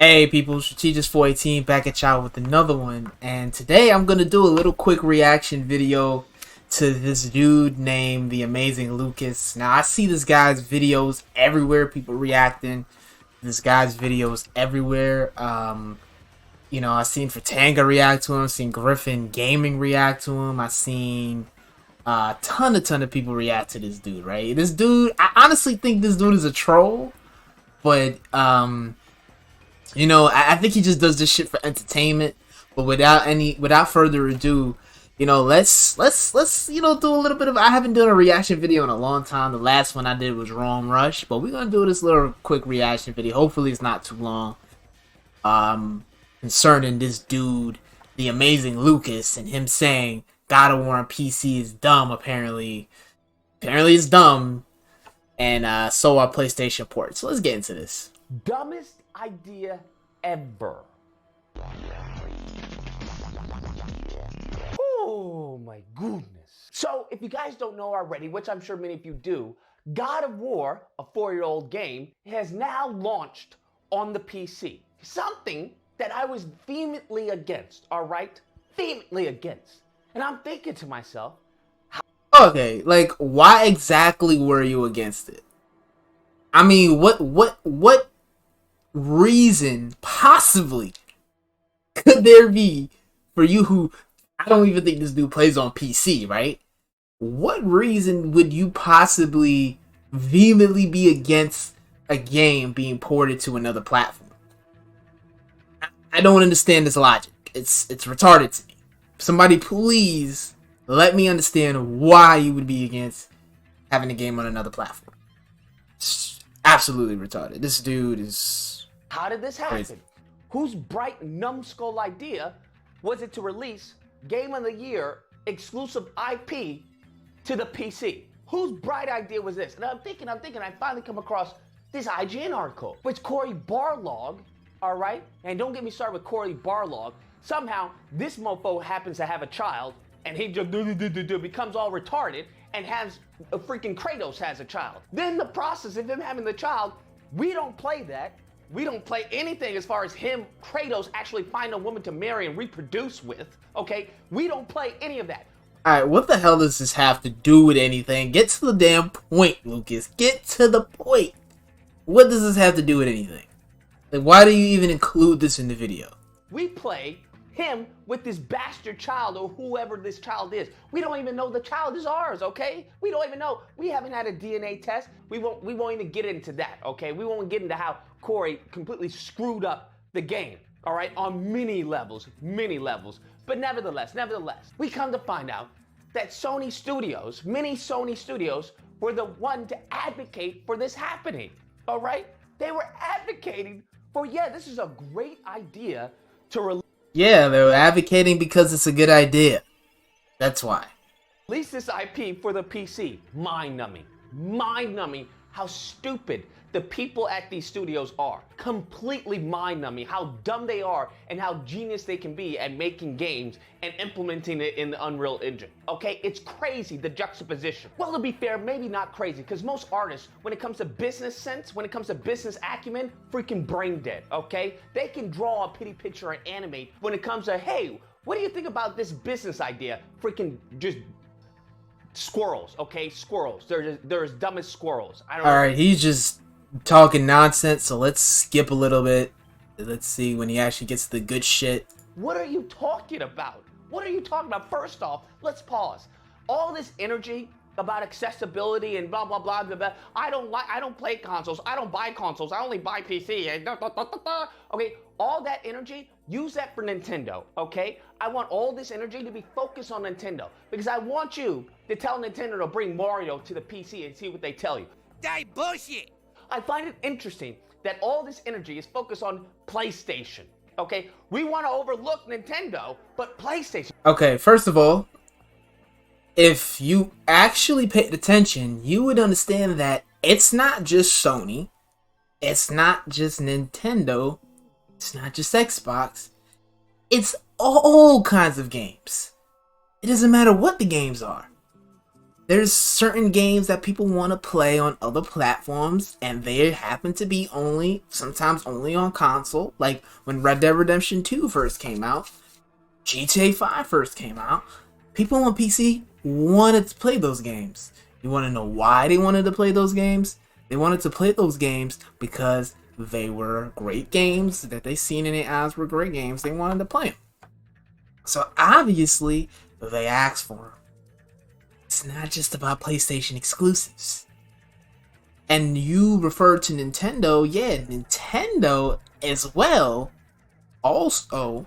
Hey people, Strategist 418 back at y'all with another one, and today I'm gonna do a little quick reaction video to this dude named the Amazing Lucas. Now I see this guy's videos everywhere, people reacting. This guy's videos everywhere. I seen Fatanga react to him, seen Griffin Gaming react to him, I seen a ton of people react to this dude, right? This dude, I honestly think this dude is a troll, but I think he just does this shit for entertainment. But without further ado, let's do a little bit of. I haven't done a reaction video in a long time. The last one I did was Rome Rush, but we're gonna do this little quick reaction video. Hopefully, it's not too long. Concerning this dude, the Amazing Lucas, and him saying God of War on PC is dumb. Apparently it's dumb, and so are PlayStation ports. So let's get into this. Dumbest idea ever. Oh my goodness. So if you guys don't know already, which I'm sure many of you do, God of War, a 4-year-old game, has now launched on the PC. Something that I was vehemently against, alright? Vehemently against. And I'm thinking to myself, okay, like, why exactly were you against it? I mean, what reason possibly could there be for you who, I don't even think this dude plays on PC, right? What reason would you possibly vehemently be against a game being ported to another platform? I don't understand this logic. It's retarded to me. Somebody please let me understand why you would be against having a game on another platform. It's absolutely retarded. This dude is... How did this happen? Crazy. Whose bright numbskull idea was it to release Game of the Year exclusive IP to the PC? Whose bright idea was this? And I'm thinking, I finally come across this IGN article, which Cory Barlog, all right? And don't get me started with Cory Barlog. Somehow, this mofo happens to have a child, and he just becomes all retarded and has a freaking Kratos has a child. Then the process of him having the child, we don't play that. We don't play anything as far as him, Kratos, actually find a woman to marry and reproduce with, okay? We don't play any of that. Alright, what the hell does this have to do with anything? Get to the damn point, Lucas. Get to the point. What does this have to do with anything? Like, why do you even include this in the video? We play him with this bastard child or whoever this child is. We don't even know the child is ours, okay? We don't even know. We haven't had a DNA test. We won't even get into that, okay? We won't get into how Cory completely screwed up the game, all right? On many levels. But nevertheless, we come to find out that Sony Studios, many Sony Studios, were the one to advocate for this happening, all right? They were advocating for, yeah, this is a great idea to release. Yeah, they're advocating because it's a good idea. That's why. Release this IP for the PC. Mind-numbing how stupid the people at these studios are. Completely mind-numbing how dumb they are and how genius they can be at making games and implementing it in the Unreal Engine. Okay, it's crazy, the juxtaposition. Well, to be fair, maybe not crazy, because most artists, when it comes to business sense, when it comes to business acumen, freaking brain dead, okay? They can draw a pretty picture and animate. When it comes to, hey, what do you think about this business idea? Freaking just squirrels, okay? Squirrels. They're as dumb as squirrels. I don't know. Alright, he's just talking nonsense, so let's skip a little bit. Let's see when he actually gets the good shit. What are you talking about? What are you talking about? First off, let's pause. All this energy about accessibility and blah, blah, blah, blah, blah. I don't play consoles. I don't buy consoles. I only buy PC. Okay, all that energy, use that for Nintendo, okay? I want all this energy to be focused on Nintendo because I want you to tell Nintendo to bring Mario to the PC and see what they tell you. That bullshit. I find it interesting that all this energy is focused on PlayStation, okay? We want to overlook Nintendo, but PlayStation. Okay, first of all, if you actually paid attention, you would understand that it's not just Sony, it's not just Nintendo, it's not just Xbox, it's all kinds of games. It doesn't matter what the games are. there's certain games that people want to play on other platforms, and they happen to be sometimes only on console. Like when Red Dead Redemption 2 first came out, GTA 5 first came out, people on PC wanted to play those games. You want to know why they wanted to play those games? They wanted to play those games because they were great games that they seen in their eyes were great games. They wanted to play them. So obviously, they asked for them. It's not just about PlayStation exclusives. And you referred to Nintendo. Yeah, Nintendo as well. Also,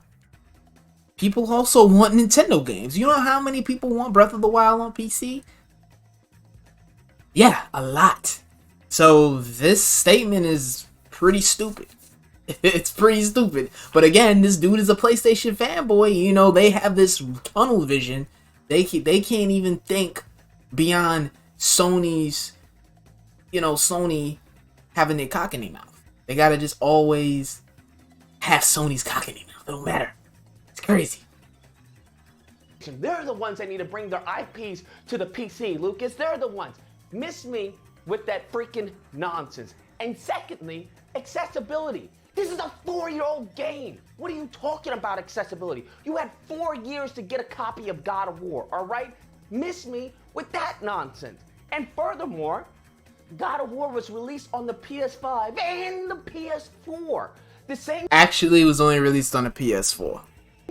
people also want Nintendo games. You know how many people want Breath of the Wild on PC? Yeah, a lot. So this statement is pretty stupid. It's pretty stupid. But again, this dude is a PlayStation fanboy. You know, they have this tunnel vision. They can't even think beyond Sony's, Sony having their cock in their mouth. They gotta just always have Sony's cock in their mouth. It don't matter. It's crazy. They're the ones that need to bring their IPs to the PC, Lucas. They're the ones. Miss me with that freaking nonsense. And secondly, accessibility. This is a 4-year-old game. What are you talking about accessibility? You had 4 years to get a copy of God of War, all right? Miss me with that nonsense. And furthermore, God of War was released on the PS5 and the PS4. The same Actually, it was only released on the PS4.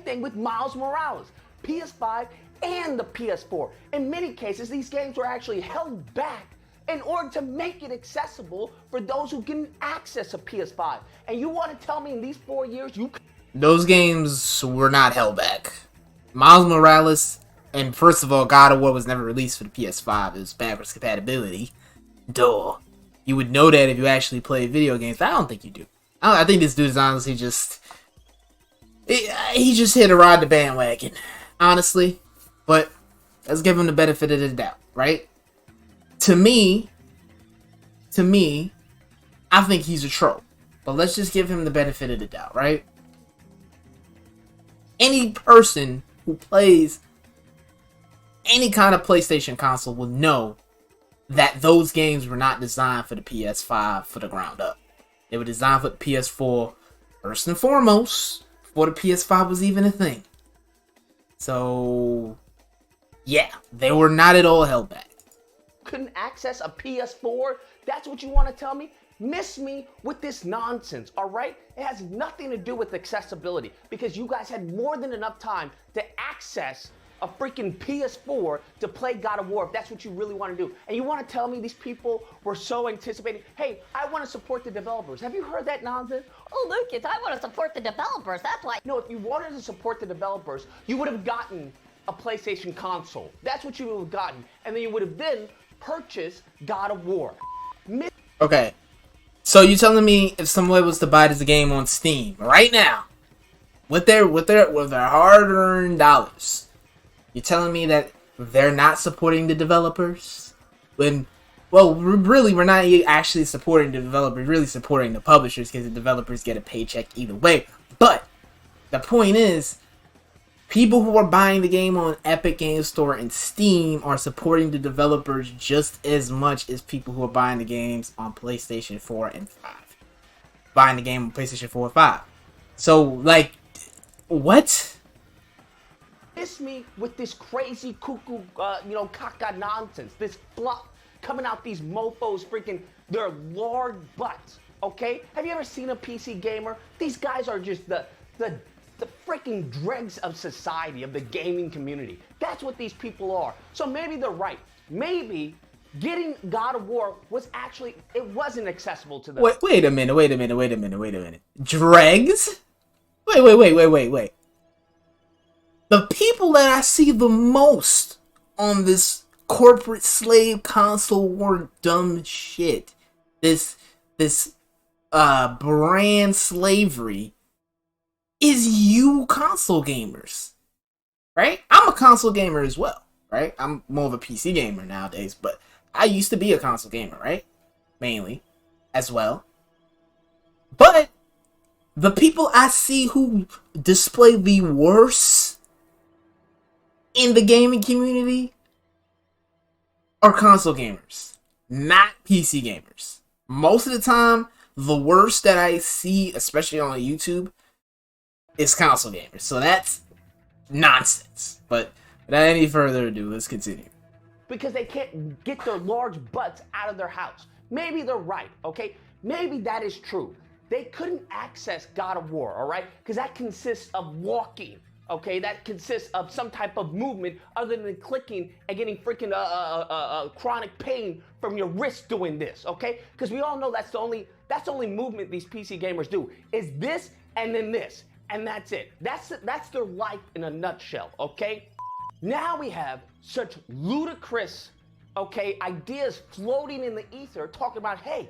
thing with Miles Morales, PS5 and the PS4. In many cases, these games were actually held back in order to make it accessible for those who can access a PS5. And you want to tell me in these 4 years those games were not held back. Miles Morales, and first of all, God of War was never released for the PS5. It was backwards compatibility. Duh. You would know that if you actually play video games. I don't think you do. I think this dude is honestly he just hit a ride the bandwagon, honestly. But let's give him the benefit of the doubt, right? To me, I think he's a troll. But let's just give him the benefit of the doubt, right? Any person who plays any kind of PlayStation console will know that those games were not designed for the PS5 for the ground up. They were designed for the PS4 first and foremost, before the PS5 was even a thing. So, yeah, they were not at all held back. couldn't access a PS4? That's what you want to tell me? Miss me with this nonsense, all right? It has nothing to do with accessibility because you guys had more than enough time to access a freaking PS4 to play God of War if that's what you really want to do. And you want to tell me these people were so anticipating, hey, I want to support the developers. Have you heard that nonsense? Oh, Lucas, I want to support the developers. That's why. No, if you wanted to support the developers, you would have gotten a PlayStation console. That's what you would have gotten. And then you would have then purchased God of War. Okay. So you telling me if someone was to buy this game on Steam right now, with their hard-earned dollars, you're telling me that they're not supporting the developers? When, well, really, we're not actually supporting the developers, really supporting the publishers, because the developers get a paycheck either way. But the point is, people who are buying the game on Epic Games Store and Steam are supporting the developers just as much as people who are buying the games on PlayStation 4 and 5. Buying the game on PlayStation 4 and 5. So, like, what? Miss me with this crazy cuckoo, caca nonsense. This fluff coming out these mofos freaking their lard butts, okay? Have you ever seen a PC gamer? These guys are just the freaking dregs of society, of the gaming community. That's what these people are. So maybe they're right. Maybe getting God of War was actually, it wasn't accessible to them. Wait a minute. Dregs? Wait. The people that I see the most on this corporate slave console war dumb shit, this brand slavery, is you console gamers, right? I'm a console gamer as well, right? I'm more of a PC gamer nowadays, but I used to be a console gamer, right? Mainly, as well. But the people I see who display the worst in the gaming community are console gamers, not PC gamers. Most of the time, the worst that I see, especially on YouTube, is console gamers. So that's nonsense. But without any further ado, let's continue. Because they can't get their large butts out of their house. Maybe they're right, okay? Maybe that is true. They couldn't access God of War, all right? Because that consists of walking, okay? That consists of some type of movement other than clicking and getting freaking chronic pain from your wrist doing this, okay? Because we all know that's the only movement these PC gamers do, is this and then this, and that's it. That's their life in a nutshell, okay? Now we have such ludicrous, okay, ideas floating in the ether talking about, hey.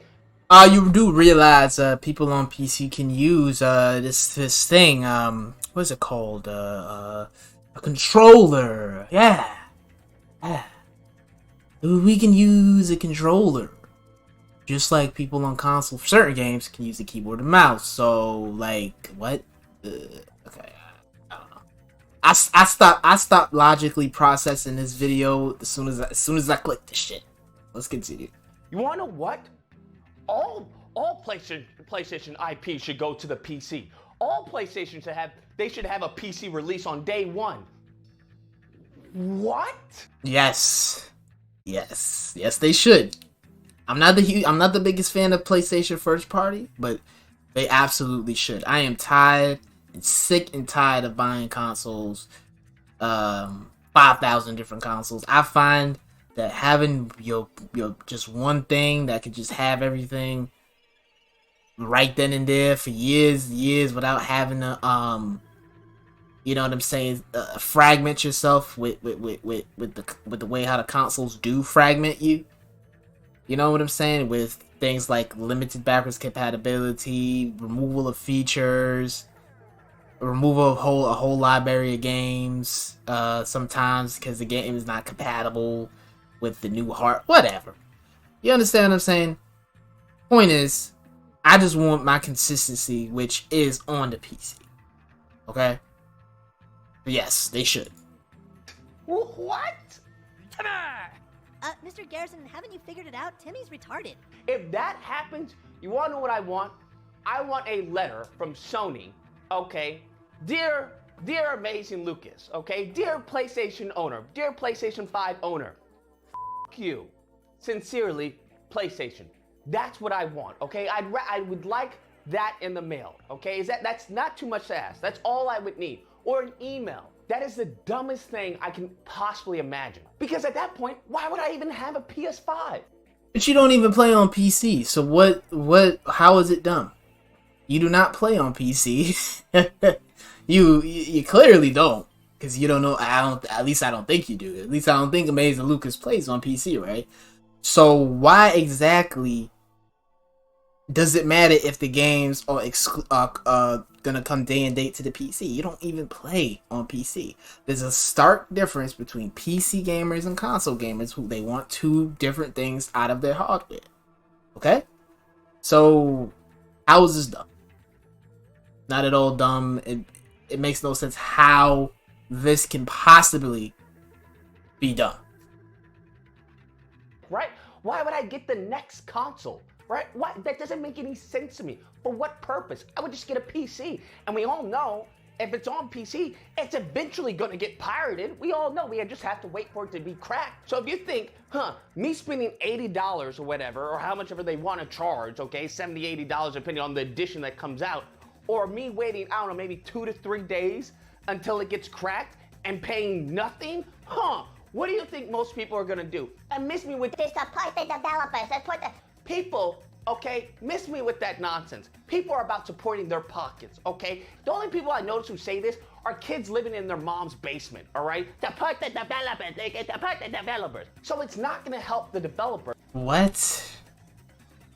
You do realize people on PC can use this thing, what is it called? A controller. Yeah. We can use a controller. Just like people on console for certain games can use a keyboard and mouse. So, like, what? Okay. I stopped logically processing this video as soon as I clicked this shit. Let's continue. You wanna know what? All PlayStation IP should go to the PC. All PlayStation should have a PC release on day one. What? Yes, they should. I'm not the biggest fan of PlayStation first party, but they absolutely should. I am tired and sick and tired of buying consoles, 5,000 different consoles. I find that having your just one thing that could just have everything right then and there for years without having to you know what I'm saying, fragment yourself with the way how the consoles do fragment you. You know what I'm saying, with things like limited backwards compatibility, removal of features, removal of a whole library of games, sometimes because the game is not compatible with the new whatever. You understand what I'm saying? Point is, I just want my consistency, which is on the PC. Okay? But yes, they should. What? Mr. Garrison, haven't you figured it out? Timmy's retarded. If that happens, you wanna know what I want? I want a letter from Sony, okay? Dear Amazing Lucas, okay? Dear PlayStation owner, dear PlayStation 5 owner, f*** you. Sincerely, PlayStation. That's what I want, okay? I would like that in the mail, okay? That's not too much to ask. That's all I would need. Or an email. That is the dumbest thing I can possibly imagine. Because at that point, why would I even have a PS5? But you don't even play on PC, so how is it dumb? You do not play on PC. you clearly don't, because you don't know. At least I don't think you do. At least I don't think Amazing Lucas plays on PC, right? So why exactly does it matter if the games are gonna come day and date to the PC? You don't even play on PC. There's a stark difference between PC gamers and console gamers who they want two different things out of their hardware. Okay? So how is this dumb? Not at all dumb. It makes no sense how this can possibly be done. Right? Why would I get the next console? Right? Why? That doesn't make any sense to me. For what purpose? I would just get a PC. And we all know, if it's on PC, it's eventually going to get pirated. We all know. We just have to wait for it to be cracked. So if you think, me spending $80 or whatever, or how much ever they want to charge, okay, $70, $80, depending on the edition that comes out, or me waiting, I don't know, maybe 2 to 3 days until it gets cracked and paying nothing, what do you think most people are going to do? And miss me with Support the developers. people, okay, miss me with that nonsense. People are about supporting their pockets, okay? The only people I notice who say this are kids living in their mom's basement, all right? Support the developers, support the developers. So it's not gonna help the developer. What?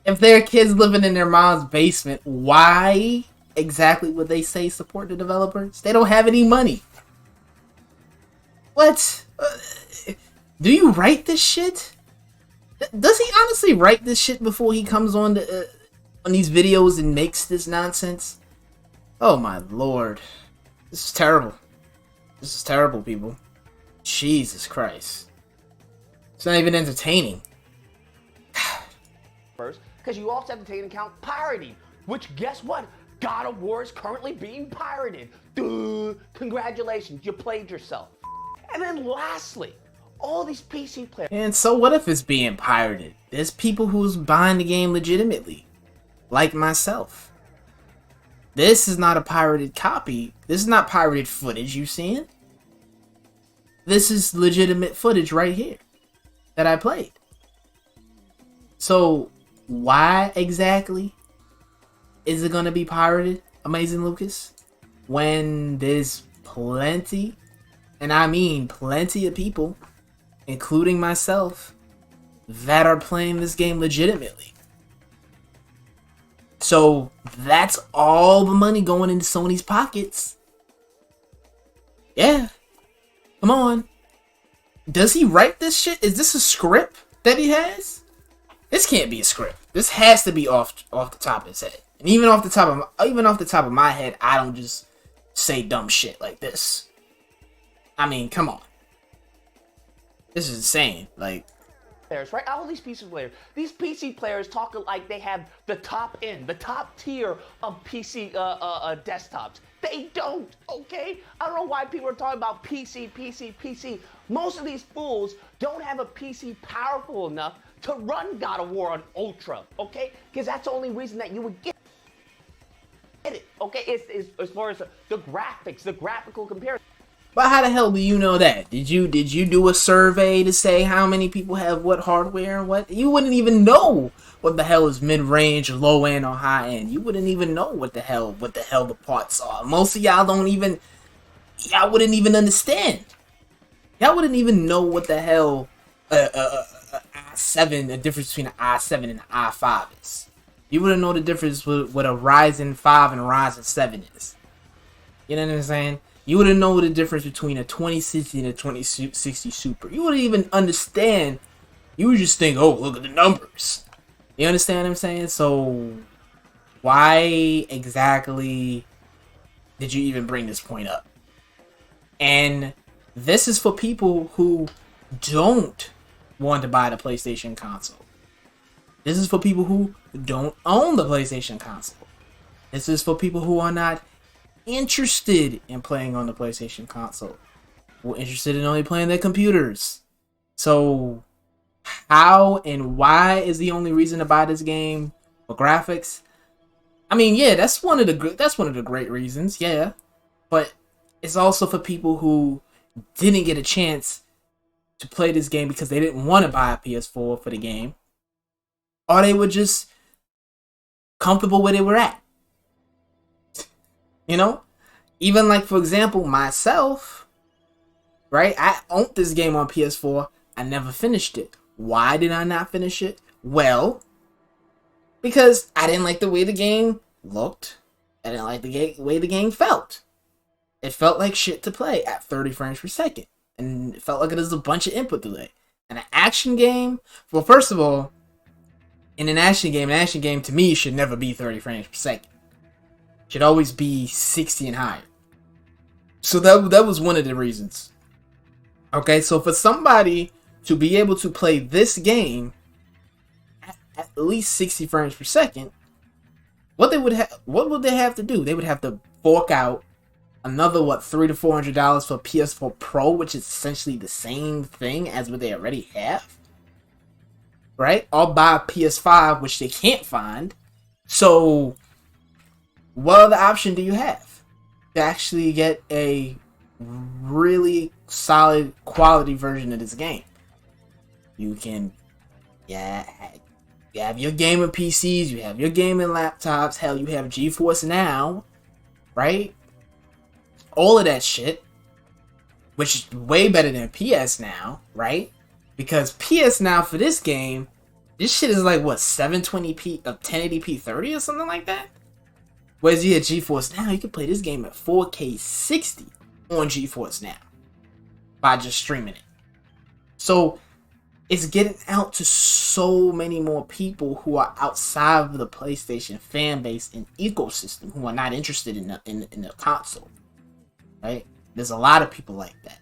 If they're kids living in their mom's basement, why exactly would they say support the developers? They don't have any money. What? Do you write this shit? Does he honestly write this shit before he comes on these videos and makes this nonsense? Oh my lord. This is terrible. This is terrible, people. Jesus Christ. This It's not even entertaining. First, because you also have to take into account pirating, which guess what? God of War is currently being pirated. Duh, congratulations, you played yourself. And then lastly, all these PC players. And so what if it's being pirated? There's people who's buying the game legitimately, like myself. This is not a pirated copy. This is not pirated footage you seeing. This is legitimate footage right here that I played. So why exactly is it gonna be pirated, Amazing Lucas, when there's plenty, and I mean plenty of people, including myself, that are playing this game legitimately? So that's all the money going into Sony's pockets. Yeah. Come on. Does he write this shit? Is this a script that he has? This can't be a script. This has to be off the top of his head. And even off the top of my head, I don't just say dumb shit like this. I mean, come on. This is insane. Like, players, right? All these PC players talk like they have the top end, the top tier of PC desktops. They don't, okay? I don't know why people are talking about PC. Most of these fools don't have a PC powerful enough to run God of War on Ultra, okay? Because that's the only reason that you would get it, okay? It's as far as the graphics, the graphical comparison. but how the hell do you know that? Did you do a survey to say how many people have what hardware and what? You wouldn't even know what the hell is mid-range, low end, or high end. You wouldn't even know what the hell the parts are. Most of y'all wouldn't even understand. Y'all wouldn't even know what the hell i7, the difference between an i7 and an i5 is. You wouldn't know the difference with what a Ryzen 5 and a Ryzen 7 is. You know what I'm saying? You wouldn't know the difference between a 2060 and a 2060 Super. You wouldn't even understand. You would just think, oh, look at the numbers. You understand what I'm saying? So, why exactly did you even bring this point up? And this is for people who don't want to buy the PlayStation console. This is for people who don't own the PlayStation console. This is for people who are not interested in playing on the PlayStation console. Who are interested in only playing their computers. So, how and why is the only reason to buy this game for graphics? I mean, yeah, that's one of the great reasons, yeah. But it's also for people who didn't get a chance to play this game because they didn't want to buy a PS4 for the game, or they were just comfortable where they were at. You know, even like, for example, myself, right? I owned this game on PS4. I never finished it. Why did I not finish it? Well, because I didn't like the way the game looked. I didn't like the way the game felt. It felt like shit to play at 30 frames per second. And it felt like it was a bunch of input delay. And an action game, well, first of all, in an action game to me should never be 30 frames per second. It should always be 60 and higher. So that was one of the reasons. Okay, so for somebody to be able to play this game at least 60 frames per second, what would they have to do? They would have to fork out another $300 to $400 for PS4 Pro, which is essentially the same thing as what they already have, right? Or buy a PS5, which they can't find. So, what other option do you have to actually get a really solid quality version of this game? You can, you have your gaming PCs, you have your gaming laptops, hell, you have GeForce Now, right? All of that shit, which is way better than PS Now, right? Because PS Now for this game, this shit is like, what, 720p, 1080p 30 or something like that? Whereas you had GeForce Now, you can play this game at 4K 60 on GeForce Now by just streaming it. So, it's getting out to so many more people who are outside of the PlayStation fan base and ecosystem who are not interested in the console. Right? There's a lot of people like that.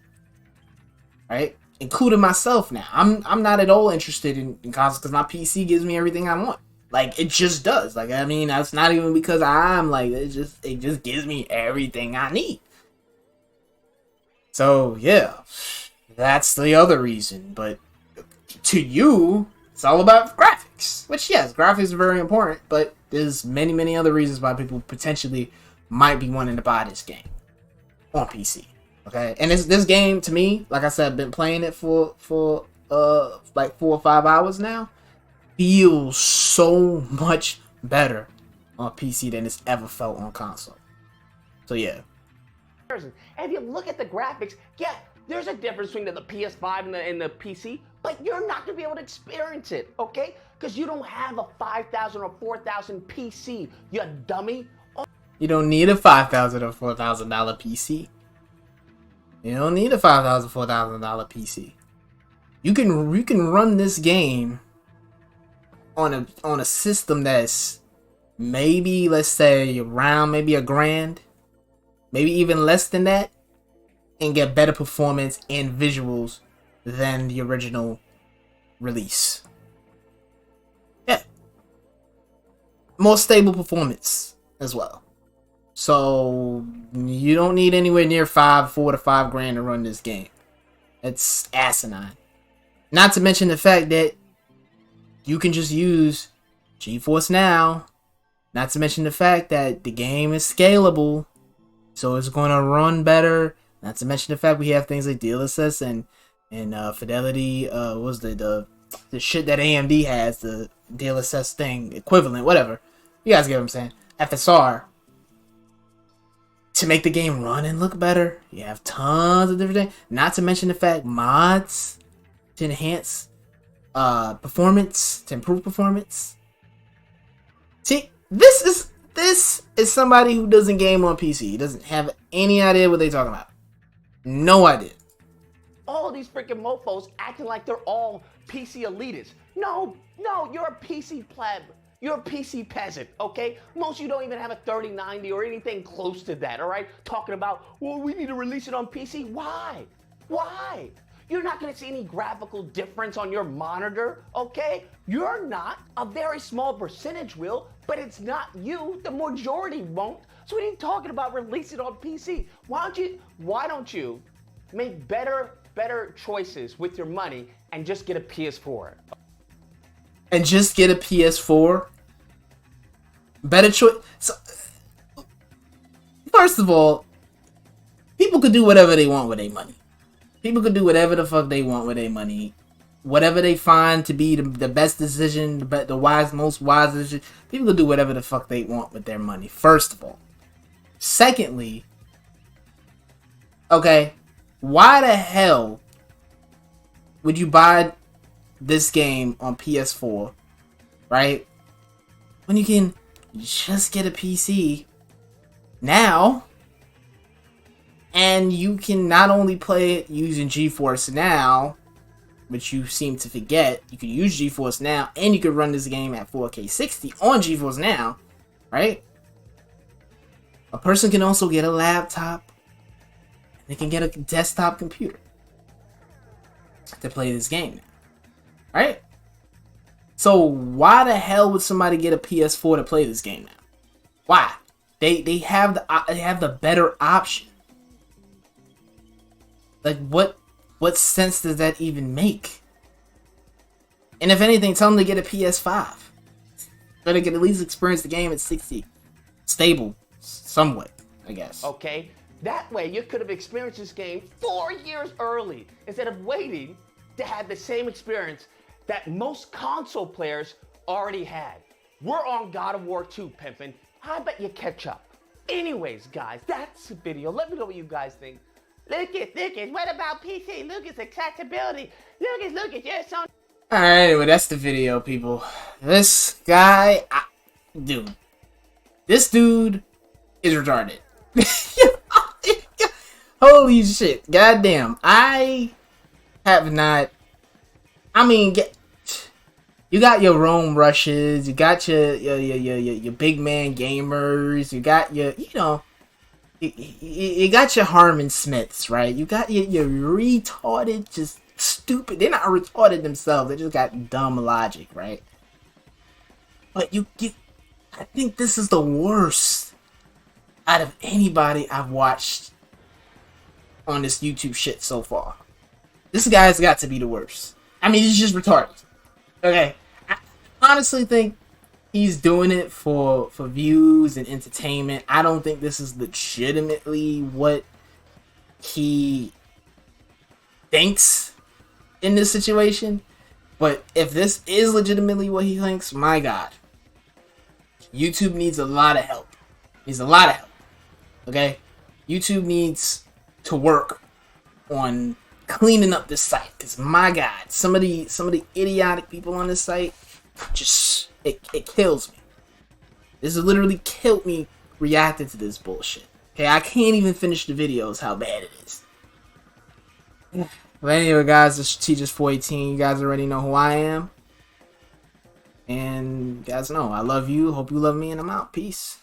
Right? including myself now. I'm not at all interested in consoles because my PC gives me everything I want. Like, it just does. Like, I mean, that's not even because I'm like, it just gives me everything I need. So yeah, that's the other reason. But to you, it's all about graphics. Which, yes, graphics are very important, but there's many other reasons why people potentially might be wanting to buy this game on PC. Okay, and this game, to me, like I said, I've been playing it for like 4 or 5 hours now. Feels so much better on PC than it's ever felt on console. So yeah. And if you look at the graphics, yeah, there's a difference between the PS5 and the PC, but you're not gonna be able to experience it, okay? Because you don't have a $5,000 or $4,000 PC, you dummy. You don't need a $5,000 or $4,000 PC. You don't need a $5,000 or $4,000 PC. You can run this game on a system that's maybe, let's say, around maybe $1,000, maybe even less than that, and get better performance and visuals than the original release. Yeah. More stable performance as well. So you don't need anywhere near $4 to $5 grand to run this game. It's asinine. Not to mention the fact that you can just use GeForce Now. Not to mention the fact that the game is scalable, so it's going to run better. Not to mention the fact we have things like DLSS and fidelity. What was the shit that AMD has, the DLSS thing equivalent, whatever. You guys get what I'm saying? FSR. To make the game run and look better, you have tons of different things. Not to mention the fact mods to enhance performance, to improve performance. See, this is somebody who doesn't game on PC. He doesn't have any idea what they're talking about. No idea. All these freaking mofos acting like they're all PC elitists. No, you're a PC pleb. You're a PC peasant, okay? Most of you don't even have a 3090 or anything close to that, all right? Talking about, well, we need to release it on PC. Why? Why? You're not gonna see any graphical difference on your monitor, okay? You're not. A very small percentage will, but it's not you. The majority won't. So what are you talking about releasing it on PC? Why don't you make better choices with your money and just get a PS4? And just get a PS4? Better choice. So, first of all, people could do whatever they want with their money. People could do whatever the fuck they want with their money. Whatever they find to be the best decision, the most wise decision. People could do whatever the fuck they want with their money, first of all. Secondly, okay, why the hell would you buy this game on PS4, right? When you can just get a PC now, and you can not only play it using GeForce Now, which you seem to forget, you can use GeForce Now, and you can run this game at 4K 60 on GeForce Now, right? A person can also get a laptop. They can get a desktop computer to play this game now. Right? So why the hell would somebody get a PS4 to play this game now? Why? They have the better option. Like what sense does that even make? And if anything, tell them to get a PS5. So they can at least experience the game at 60. Stable. Somewhat, I guess. Okay? That way you could have experienced this game 4 years early instead of waiting to have the same experience that most console players already had. We're on God of War 2, pimpin'. I bet you catch up. Anyways, guys, that's the video. Let me know what you guys think. Lucas, what about PC? Lucas, accessibility. Lucas, you're so... Alright, anyway, that's the video, people. This guy... This dude is retarded. Holy shit. Goddamn. I have not... I mean, you got your Rome Rushes, you got your big man gamers, you got your, you got your Harmon Smiths, right? You got your retarded, just stupid. They're not retarded themselves. They just got dumb logic, right? But I think this is the worst out of anybody I've watched on this YouTube shit so far. This guy's got to be the worst. I mean, he's just retarded. Okay, I honestly think he's doing it for views and entertainment. I don't think this is legitimately what he thinks in this situation. But if this is legitimately what he thinks, my God, YouTube needs a lot of help. Needs a lot of help. Okay, YouTube needs to work on cleaning up this site, because my God, some of the idiotic people on this site, just it kills me. This has literally killed me reacting to this bullshit. Okay, I can't even finish the videos how bad it is. But anyway, guys, this is Teachers 418. You guys already know who I am, and you guys know I love you. Hope you love me, and I'm out. Peace.